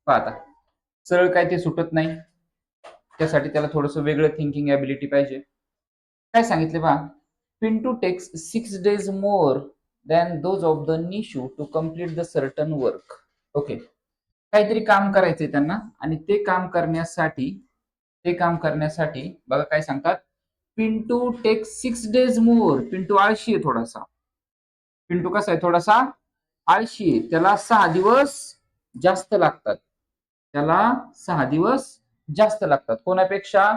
पहा आता सरळ काय ते सुटत नाही, त्यासाठी त्याला थोडस वेगळं थिंकिंग ॲबिलिटी पाहिजे. काय सांगितले पहा, Pintu takes 6 days more than those of the Nishu to complete the certain work. Okay, काहीतरी काम करायचंय त्यांना आणि ते काम करण्यासाठी बघा काय सांगतात, पिंटू टेक्स 6 days मोर. पिंटू आळशी आहे थोडासा. पिंटू कसा आहे, थोडासा आळशी आहे, त्याला 6 दिवस जास्त लागतात. त्याला 6 दिवस जास्त लागतात कोणापेक्षा,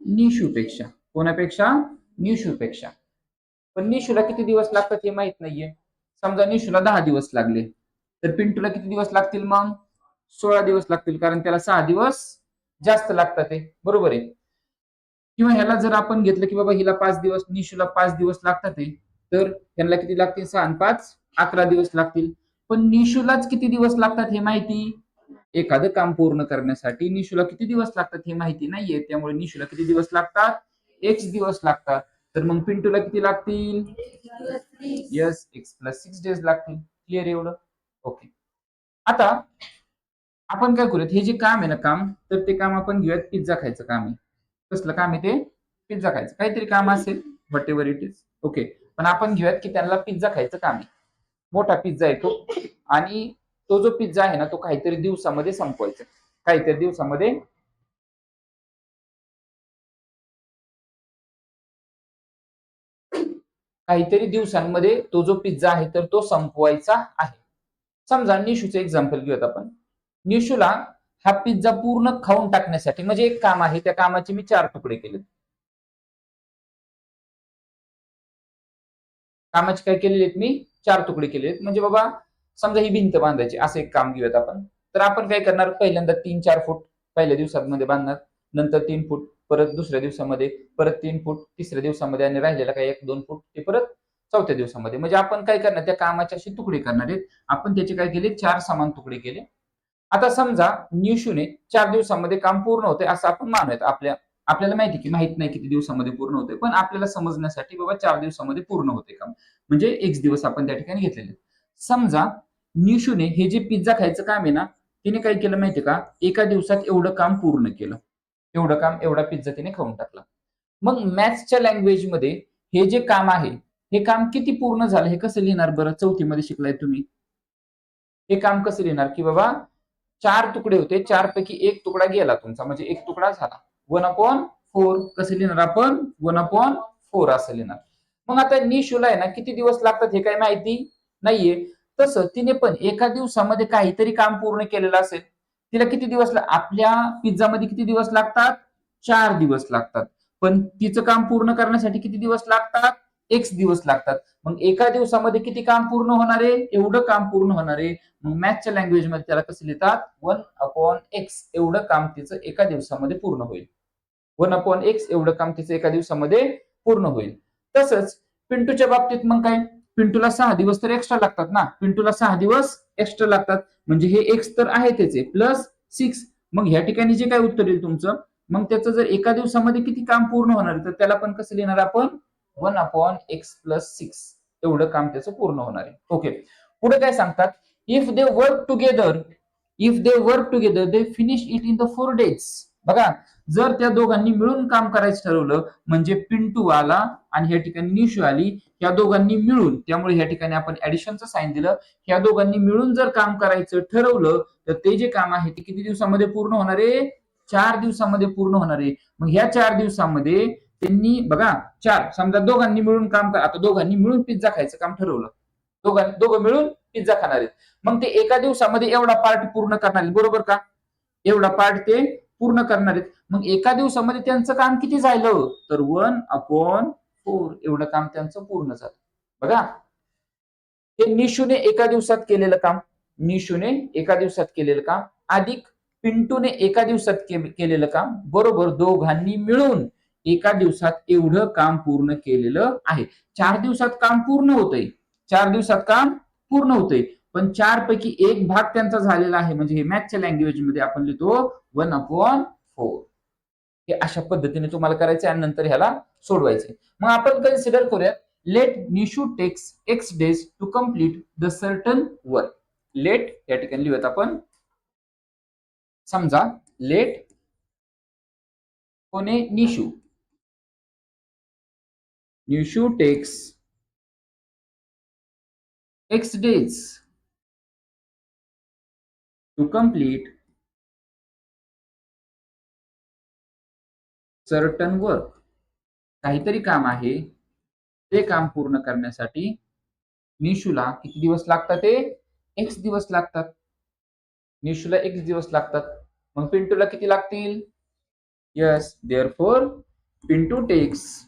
निशूपेक्षा. कोणापेक्षा, निशूपेक्षा. पण निशूला किती दिवस लागतात हे माहित नाहीये. समजा निशूला 10 दिवस लागले, तर पिंटूला किती दिवस लागतील मग, 16 दिवस लागतील, कारण त्याला 6 दिवस जास्त लागतात ते, बरोबर आहे. किंवा ह्याला जर आपण घेतलं की बाबा हिला 5 दिवस, निशूला 5 दिवस लागतात ते, तर ह्यांना किती लागतील, 6 आणि 5 11 दिवस लागतील. पण निशूलाच किती दिवस लागतात हे माहिती, एखादं काम पूर्ण करण्यासाठी निशूला किती दिवस लागतात हे माहिती नाहीये, त्यामुळे निशूला किती दिवस लागतात, X दिवस लागतात. तर मग पिंटूला किती लागतील, यस, X+6 days लागतील. क्लिअर एवढं, ओके. आता आपण काय करूयात, हे जे काम आहे ना काम, तर ते काम आपण घेऊयात पिझ्झा खायचं काम आहे. कसलं काम आहे ते, पिझ्झा खायचं, काहीतरी काम असेल, what ever it is. Okay, पण आपण घेऊयात की त्यांना पिझ्झा खायचं काम आहे. मोठा पिझ्झा आहे तो, आणि तो जो पिझ्झा आहे ना तो काहीतरी दिवसामध्ये संपवायचा. काहीतरी दिवसामध्ये काहीतरी दिवसांमध्ये तो जो पिझ्झा आहे तर तो संपवायचा आहे. समजा निशूचं एक्झाम्पल घेऊयात आपण. निशूला हा पिझ्झा पूर्ण खाऊन टाकण्यासाठी, म्हणजे एक काम आहे, त्या कामाचे मी 4 तुकडे केले. कामाचे काय केलेले आहेत मी, 4 तुकडे केले आहेत. म्हणजे बाबा समजा ही भिंत बांधायची, असं एक काम घेऊयात आपण. तर आपण काय करणार, पहिल्यांदा 3-4 फूट पहिल्या दिवसामध्ये बांधणार, नंतर 3 फूट परत दुसऱ्या दिवसामध्ये, परत 3 फूट तिसऱ्या दिवसामध्ये, आणि राहिलेला काय 1-2 फूट ते परत चौथ्या दिवसामध्ये. म्हणजे आपण काय करणार, त्या कामाचे असे तुकडे करणार आहेत. आपण त्याचे काय केले, 4 समान तुकडे केले. आता समजा निशूने 4 दिवसामध्ये काम पूर्ण होते असं आपण मानूयात. आपल्याला माहिती की माहित नाही किती दिवसामध्ये पूर्ण होते, पण आपल्याला समजण्यासाठी बाबा 4 दिवसामध्ये पूर्ण होते काम, म्हणजे X दिवस आपण त्या ठिकाणी घेतलेले. समजा निशूने हे जे पिझ्झा खायचं काम आहे ना, तिने काय केलं माहितीये का, एका दिवसात एवढं काम पूर्ण केलं. एवढं काम, एवढा पिझ्झा तिने खाऊन टाकला. मग मॅथ्सच्या लँग्वेजमध्ये हे जे काम आहे, हे काम किती पूर्ण झालं हे कसं लिहिणार बरं, चौथीमध्ये शिकलाय तुम्ही. हे काम कसं लिहिणार की बाबा 4 तुकडे होते, 4 पैकी 1 तुकडा गेला तुमचा, म्हणजे 1 तुकडा झाला. 1/4 कसं लिहिणार आपण, 1/4 असं लिहिणार. मग आता निशूला आहे ना किती दिवस लागतात हे काय माहिती नाहीये. तसं तिने पण एका दिवसामध्ये काहीतरी काम पूर्ण केलेलं असेल. तिला किती दिवस, आपल्या पिझ्झा मध्ये किती दिवस लागतात, 4 दिवस लागतात. पण तिचं काम पूर्ण करण्यासाठी किती दिवस लागतात, X दिवस लागतात. मग एका दिवसामध्ये किती काम पूर्ण होणार आहे, एवढं काम पूर्ण होणार आहे. मग मॅथच्या लँग्वेज मध्ये त्याला कसं लिहितात, 1/x एवढं काम तिचं एका दिवसामध्ये पूर्ण होईल. 1/x एवढं काम तिचं एका दिवसामध्ये पूर्ण होईल. तसंच पिंटूच्या बाबतीत मग काय, पिंटूला 6 दिवस तर एक्स्ट्रा लागतात ना, पिंटूला 6 दिवस एक्स्ट्रा लागतात, म्हणजे हे X तर आहे त्याचे +6. मग ह्या ठिकाणी जे काय उत्तर येईल तुमचं, मग त्याचं जर एका दिवसामध्ये किती काम पूर्ण होणार तर त्याला पण कसं लिहिणार आपण, 1/x+6 एवढं काम त्याचं पूर्ण होणार आहे. ओके, पुढे काय सांगतात, if they work together they finish it in the 4 days. बघा, जर त्या दोघांनी मिळून काम करायचं ठरवलं, म्हणजे पिंटू आला आणि ह्या ठिकाणी निशू आली, या दोघांनी मिळून, त्यामुळे ह्या ठिकाणी आपण ऍडिशनचं साइन दिलं. ह्या दोघांनी मिळून जर काम करायचं ठरवलं तर ते जे काम आहे ते किती दिवसामध्ये पूर्ण होणार आहे, 4 दिवसामध्ये पूर्ण होणार आहे. मग ह्या 4 दिवसामध्ये त्यांनी बघा, 4 समजा दोघांनी मिळून काम आता दोघांनी मिळून पिझ्झा खायचं काम ठरवलं, दोघं मिळून पिझ्झा खाणार आहेत. मग ते एका दिवसामध्ये एवढा पार्ट पूर्ण करणार आहेत, बरोबर का, एवढा पार्ट ते पूर्ण करणार आहेत. मग एका दिवसामध्ये त्यांचं काम किती झालं, तर 1/4 एवढं काम त्यांचं पूर्ण झालं. बघा, हे निशूने एका दिवसात केलेलं काम, निशूने एका दिवसात केलेलं काम अधिक पिंटूने एका दिवसात केलेलं काम, बरोबर दोघांनी मिळून एका दिवसात एवढं काम पूर्ण केलेलं आहे. 4 दिवसात काम पूर्ण होतंय, 4 दिवसात काम पूर्ण होतंय, पण 4 पैकी 1 भाग त्यांचा झालेला आहे, म्हणजे हे मॅथच्या लँग्वेज मध्ये आपण लिहितो 1/4. हे अशा पद्धतीने तुम्हाला करायचं आणि नंतर ह्याला सोडवायचं. मग आपण कन्सिडर करूया, let Nishu takes X days to complete the certain work. Let या ठिकाणी लिहूयात आपण, समजा लेट कोणे Nishu takes x days to complete certain work. काहीतरी काम आहे, ते काम पूर्ण करण्यासाठी निशूला किती दिवस लागतात? ते x दिवस लागतात. निशूला x दिवस लागतात. मग पिंटूला किती लागतील? Yes, therefore Pintu takes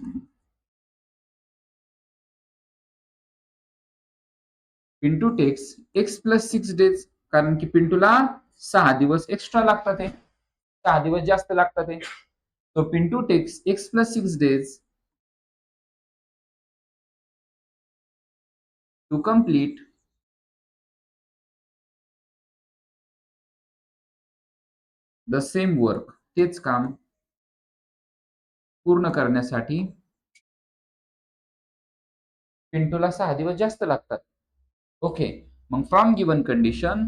x plus 6 days, कारण की पिंटूला 6 दिवस एक्स्ट्रा लागतात, 6 दिवस जास्त लागतात. So Pintu takes x plus 6 days to complete the same work. तेच काम पूर्ण करण्यासाठी पिंटूला 6 दिवस जास्त लागतात. ओके, मग फ्रॉम गिवन कंडिशन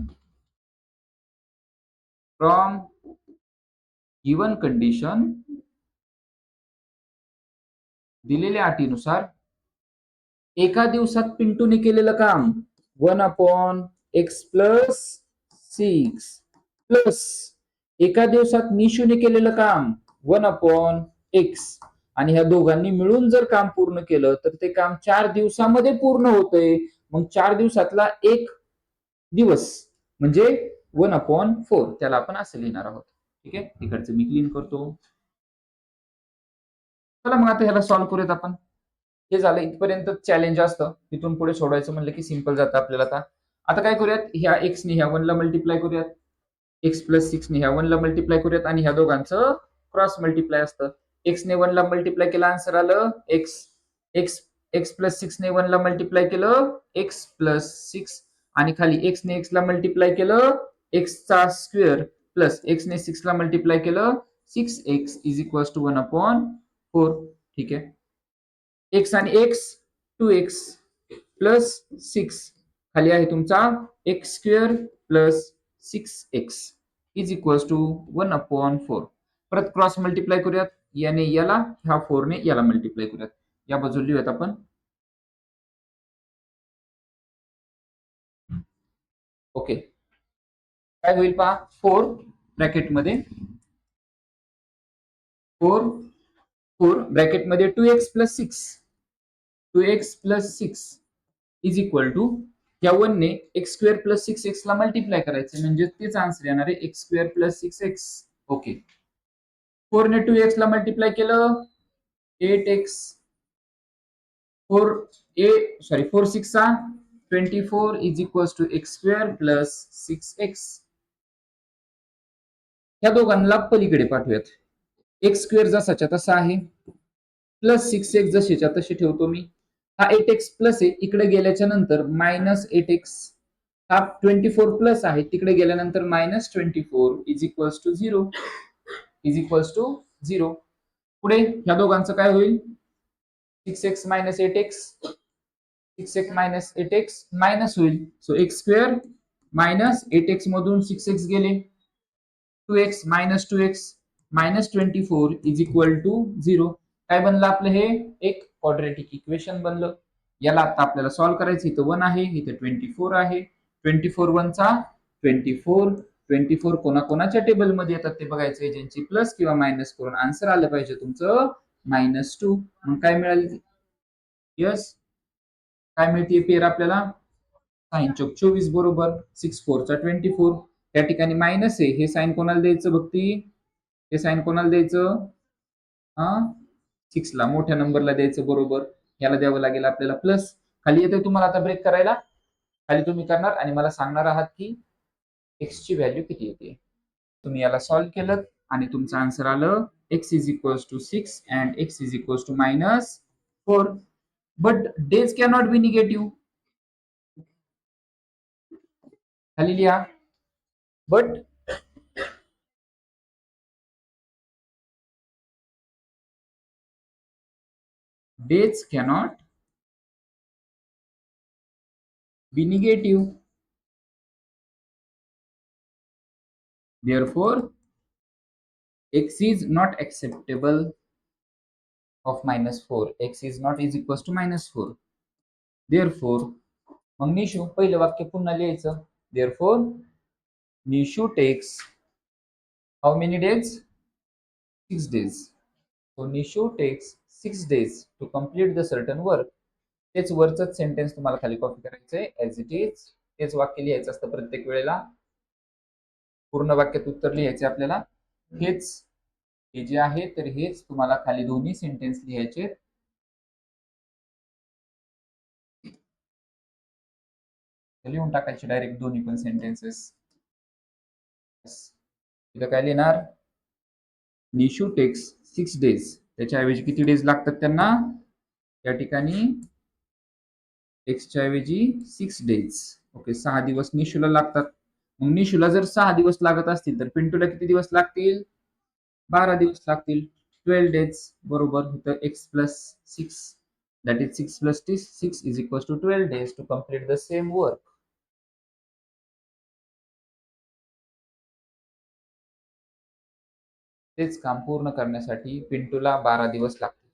दिलेल्या अटीनुसार एका दिवसात पिंटूने केलेलं काम 1/x प्लस 6 प्लस एका दिवसात निशूने केलेलं काम 1/x, आणि ह्या दोघांनी मिळून जर काम पूर्ण केलं तर ते काम 4 दिवसामध्ये पूर्ण होतंय. मग 4 दिवसातला एक दिवस म्हणजे 1/4, त्याला आपण असं लिहिणार आहोत. ठीक आहे, इकडचं मी क्लीन करतो. चला मग आता ह्याला सॉल्व्ह करूयात आपण. हे झालं, इथपर्यंत चॅलेंज असतं. तिथून पुढे सोडवायचं म्हणलं की सिंपल जातं आपल्याला. आता काय करूयात, ह्या x ने ह्या 1 ला मल्टिप्लाय करूयात, x प्लस 6 ने ह्या 1 ला मल्टिप्लाय करूयात, आणि ह्या दोघांचं क्रॉस मल्टिप्लाय असतं. x ने 1 ला मल्टिप्लाय केलं, आन्सर आलं x. x प्लस 6 ने 1 ला मल्टिप्लाय केलं x प्लस 6, आणि खाली x ने x ला मल्टिप्लाय केलं x चा स्क्वेअर, प्लस x ने 6 ला मल्टिप्लाय केलं 6x इज इक्वल टू 1/4. ठीक आहे, x आणि x 2x प्लस 6, खाली आहे तुमचा x square plus 6x is equal to 1/4. परत क्रॉस मल्टिप्लाय करूयात, याने याला, ह्या 4 ने याला मल्टिप्लाय करूयात. या बाजूला लिहूयात आपण. ओके, काय होईल पहा, 4 ब्रॅकेटमध्ये 4 ब्रॅकेटमध्ये 2x plus 6 is equal to, या 1 ने x स्क्वेअर प्लस 6x ला मल्टिप्लाय करायचं, म्हणजे तेच आन्सर येणार आहे, x square plus 6x. Okay, 4 ने 2x ला मल्टिप्लाय केलं 8x, 4 6 24 is equal to x square plus 6x. या दोघांना पलीकडे पाठवूयात. x स्क्वेअर जसाच्या तसा आहे, प्लस 6x जशीच्या तशी ठेवतो मी. हा 8x प्लस आहे, इकडे गेल्याच्या नंतर मायनस 8x. हा 24 प्लस आहे, तिकडे गेल्यानंतर मायनस 24 इज इक्वल टू 0. पुढे ह्या दोघांचं काय होईल, 6x minus 8x, 6x minus 8x minus होईल. So x square minus 8x मधून 6x गेले, 2x minus 2x minus 24 is equal to 0. काय बनलं आपलं, हे एक क्वाड्रेटिक इक्वेशन बनलं. याला आता आपल्याला सॉल्व्ह करायचं. इथं 1 आहे, इथं 24 आहे. 24 1 चा 24 कोणाकोणाच्या टेबलमध्ये येतात ते बघायचे, ज्यांची प्लस किंवा मायनस करून आन्सर आलं पाहिजे तुमचं -2. मग काय मिळालं, यस, काय मिळते पेर आपल्याला, साइन चौक 24 बरोबर, 6 4 चा 24. त्या ठिकाणी मायनस आहे, हे साइन कोणाला द्यायचं भक्ती, हे साइन कोणाला द्यायचं, 6 ला, मोठ्या नंबरला द्यायचं बरोबर. याला द्यावं लागेल आपल्याला प्लस. खाली येते तुम्हाला आता ब्रेक करायला, खाली तुम्ही करणार आणि मला सांगणार आहात की x ची व्हॅल्यू किती येते. तुम्ही याला सॉल्व्ह केलं आणि तुमचं आन्सर आलं x is equal to 6 and x is equal to -4. But days cannot be negative. खाली लिहा, but days cannot be negative. Therefore, x is not acceptable of -4. x is not is equals to -4. Therefore, मग निशू पहिलं वाक्य पुन्हा लिहायचं. Therefore, Nishu takes how many days? 6 days. So Nishu takes 6 days to complete the certain work. तेच वरचंच sentence तुम्हाला खाली copy करायचंय as it is. तेच वाक्य लिहायचं असतं प्रत्येक वेळेला. पूर्ण वाक्यात उत्तर लिहायचे आपल्याला. हेच हे जे आहे तर हेच तुम्हाला खाली दोन्ही सेंटेन्स लिहायचे. लिहून टाकायचे डायरेक्ट दोन्ही पण सेंटेन्सेस. इथं काय लिहिणार? Nishu takes 6 days. त्याच्याऐवजी किती डेज लागतात त्यांना? या ठिकाणी एक्सच्या ऐवजी 6 डेज. ओके, 6 दिवस निशूला लागतात. मग निशूला जर 6 दिवस लागत असतील तर पिंटूला किती दिवस लागतील? 12 दिवस लागतील. 12 डेज. बरोबर. इथं x plus 6 that is 6 plus 6 is equals to 12 days to complete the same work. तेच काम पूर्ण करण्यासाठी पिंटूला 12 दिवस लागतील.